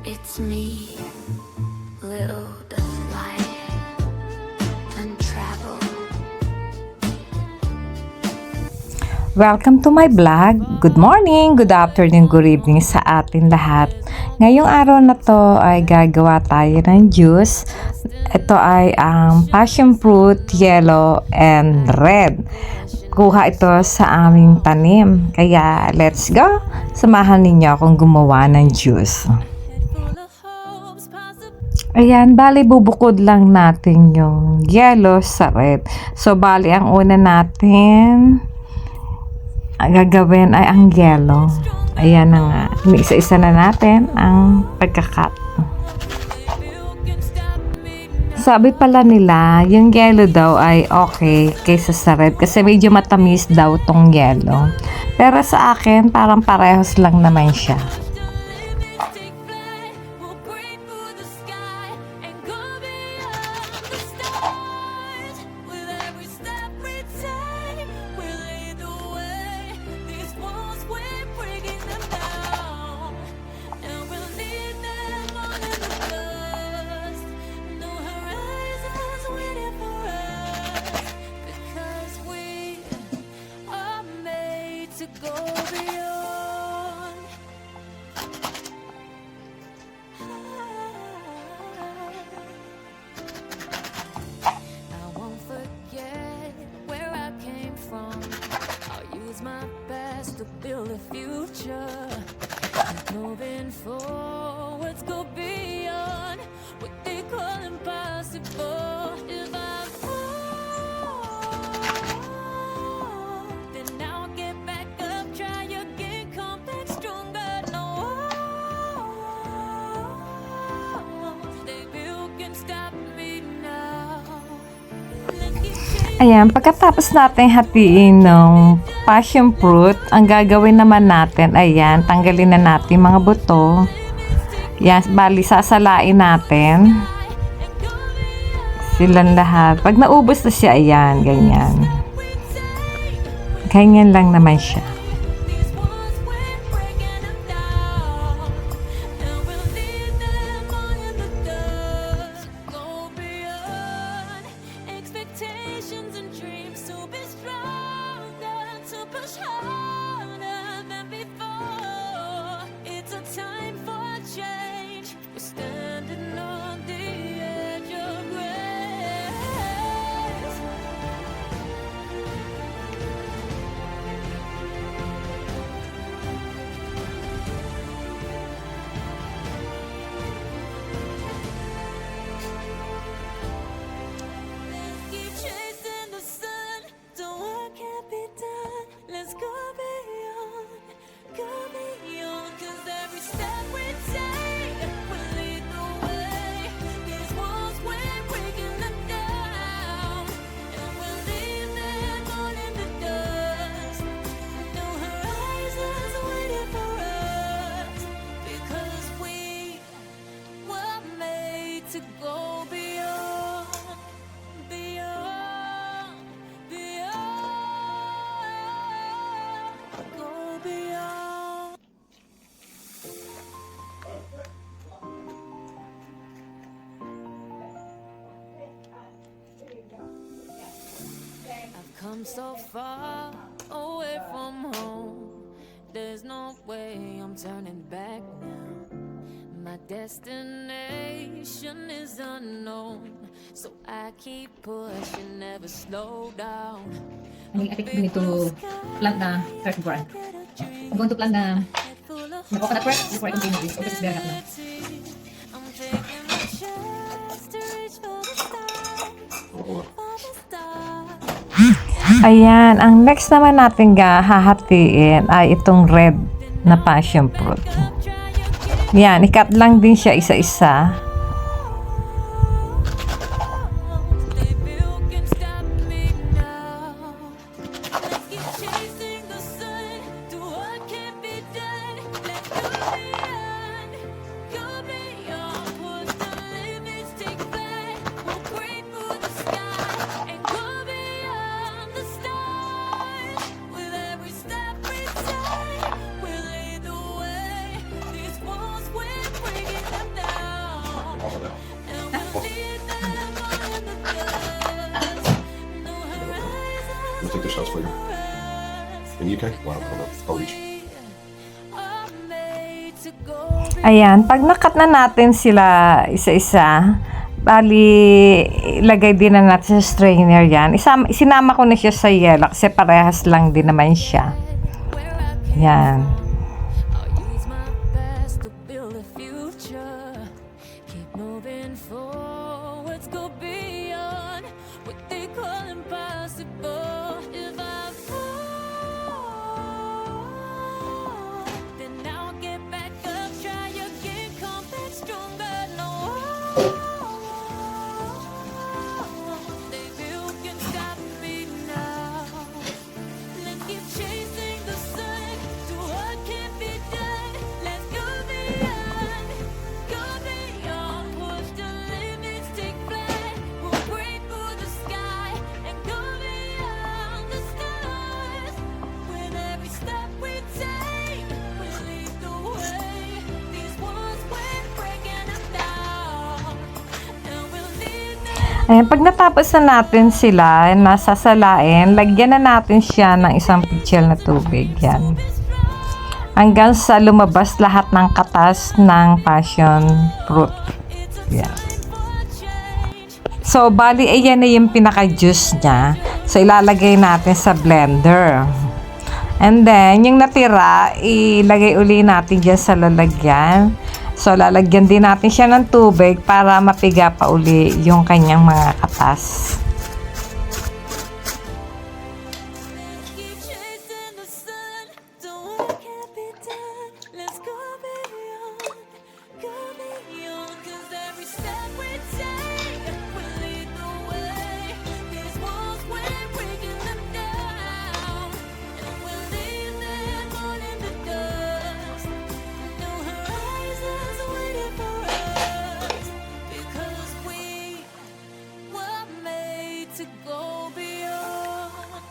It's me, little light and travel. Welcome to my vlog. Good morning, good afternoon, good evening sa atin lahat. Ngayong araw na to ay gagawa tayo ng juice. Ito ay ang passion fruit, yellow, and red. Kuha ito sa aming tanim. Kaya let's go! Samahan ninyo akong gumawa ng juice. Ayan, bali bubukod lang natin yung yellow sa red. So, bali ang una natin ang gagawin ay ang yellow. Ayan na nga. Isa-isa na natin ang pagkakat. Sabi pala nila, yung yellow daw ay okay kaysa sa red kasi medyo matamis daw tong yellow. Pero sa akin, parang parehos lang naman siya. My best to build a future. Moving forwards, go beyond what they call impossible. If I fall, then I'll get back up, try again, come back stronger. No, they can stop me now. Let's keep chasing. Ayan, pagkatapos natin hatiin ng passion fruit, ang gagawin naman natin, ayan, tanggalin na natin mga buto. Yan, bali, sasalain natin silang lahat. Pag naubos na siya, ayan, ganyan. Ganyan lang naman siya. To go beyond, beyond, beyond, go beyond. I've come so far away from home. There's no way I'm turning back now. My destination is unknown, so I keep pushing, never slow down. I think we need to plant the reservoir. I'm going to plant the coconut first before I continue this because it's very hot now. I'm taking my chance to reach for the stars. Ayan, ang next naman natin hahatiin ay itong red na passion fruit. Yan, ikat lang din siya isa-isa. With every step we take, we'll lead the way. These walls we're breaking them shows for you. In the UK? Wow, hold on. I'll reach. Ayan, pag nakat na natin sila isa-isa, bali, ilagay din na natin sa strainer yan. Isinama ko na siya sa yelo kasi parehas lang din naman siya. Yan. I'll use my best to build a future. Keep moving forwards, go beyond what they call impossible. If I fall, then I'll get back up, try again, come back stronger. No, baby, you can stop me now. Let's keep chasing the sun to what can't be done. Let's go beyond, push the limits, take flight. We'll break through the sky and go beyond the stars. With every step we take, we lead the way. These walls we're breaking them down, and we'll lead them. Ayan, pag natapos na natin sila, nasasalain, lagyan na natin siya ng isang pitchel na tubig. Yan. Hanggang sa lumabas lahat ng katas ng passion fruit. Yan. So, bali, ayan na yung pinaka-juice niya. So, ilalagay natin sa blender. And then, yung natira, ilagay uli natin dyan sa lalagyan. So, lalagyan din natin siya ng tubig para mapiga pa uli yung kanyang mga katas. Keep chasing the sun, do what can't be done. Let's go beyond, 'cause every step we take will lead the way. These walls we're breaking them down, and we'll leave them all in the dust. No horizons waiting for us, because we were made to go beyond,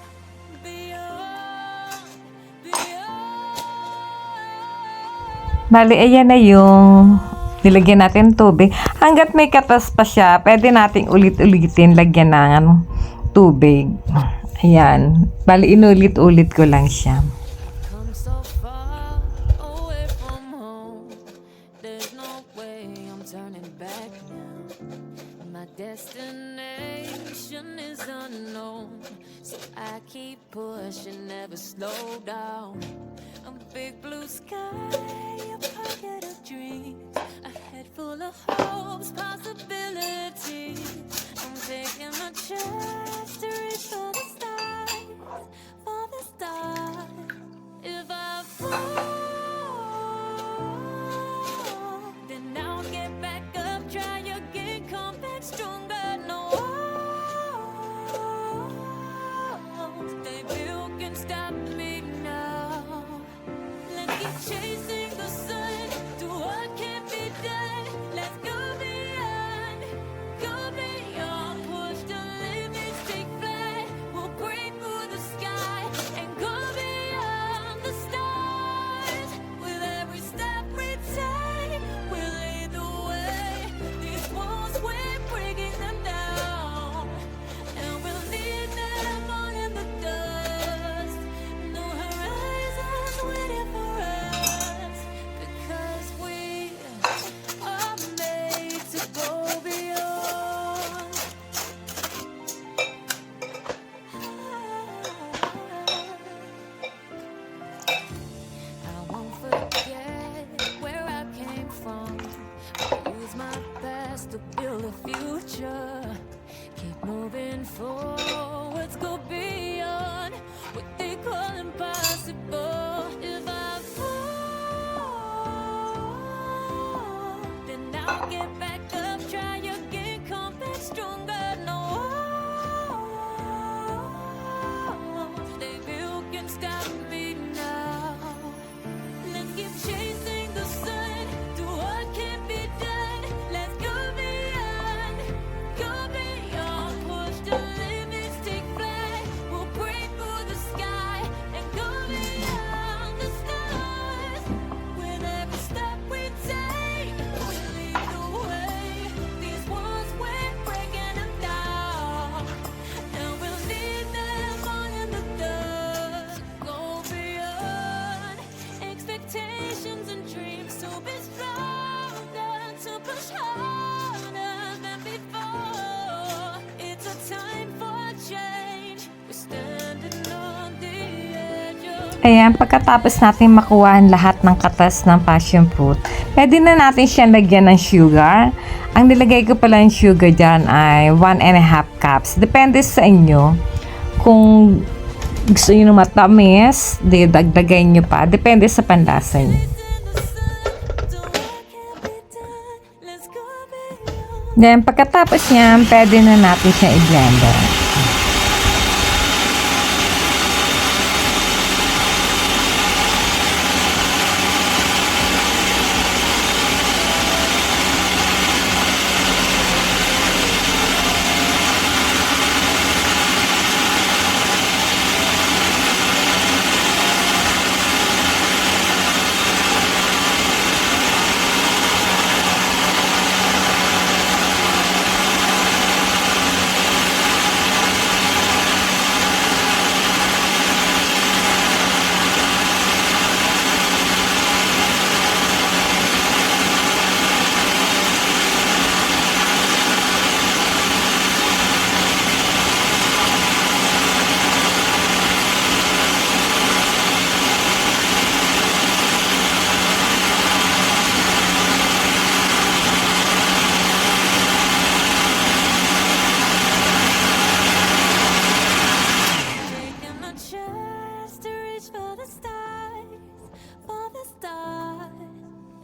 beyond, beyond. Bali, ayan na yung nilagyan natin tubig. Hanggat may katas pa siya, pwede nating ulit-ulitin lagyan ng tubig. Ayan. Bali, inulit-ulit ko lang siya. Come so far away from home. There's no way I'm turning back now. My destination is unknown, so I keep pushing, never slow down. A big blue sky, a pocket of dreams, a head full of hopes, possibilities. I'm taking a chance to reach for the stars, for the stars. If I fall, then I'll get back up, try again, come back stronger. No, baby, you can stop me now. Let's keep chasing the sun to what can't be done. Let's go beyond, push the limits, take flight. We'll break through the sky and go beyond the stars. With every step we take, we'll lead the way. These walls we're breaking them down, and we'll leave them all in the dust. No horizons waiting for us, because we are made to go beyond. I won't forget where I came from. I'll use my best to build a future. Keep moving forwards, go beyond what they call impossible. If I fall, then I'll get back up, try again, come back stronger. No, baby, you can stop me now. Let's keep chasing the sun to what can't be done. Let's go beyond, push the limits, take flight. We'll break through the sky and go beyond the stars. With every step we take, we lead the way. Ayan, pagkatapos natin makuha ang lahat ng katas ng passion fruit, pwede na natin siyang lagyan ng sugar. Ang nilagay ko pala ng sugar dyan ay 1.5 cups. Depende sa inyo. Kung gusto nyo ng matamis, dagdagay nyo pa. Depende sa panlasa nyo. Then, pagkatapos niyan, pwede na natin siyang i-blender. Taking my chance to reach for the stars,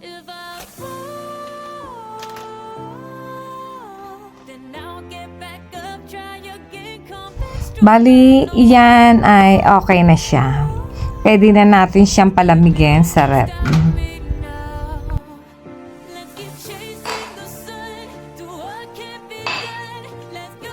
If I fall, then I'll get back up, try again, come back strong. Bali, yan ay okay na siya. Pwede na natin siyang palamigin sa rep. Me now. Let's keep chasing the sun to what can't be done. Let's go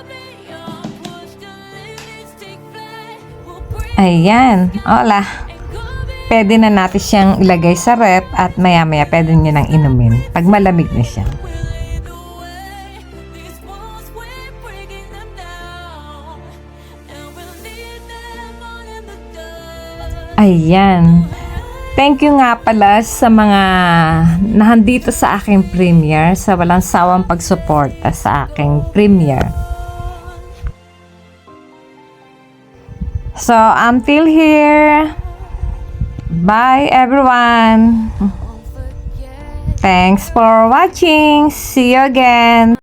beyond, push the limits, take flight. We'll break Ayan, hola. and go beyond. Pwede na natin siyang ilagay sa rep at maya-maya pwede nyo nang inumin pag malamig na siya. We'll lead the way. These walls, we're breaking them down, and we'll leave them all in the dust. Ayan. Thank you nga pala sa mga nahandito sa aking premiere, sa walang sawang pagsuporta sa aking premiere. So, until here, bye everyone. Thanks for watching. See you again.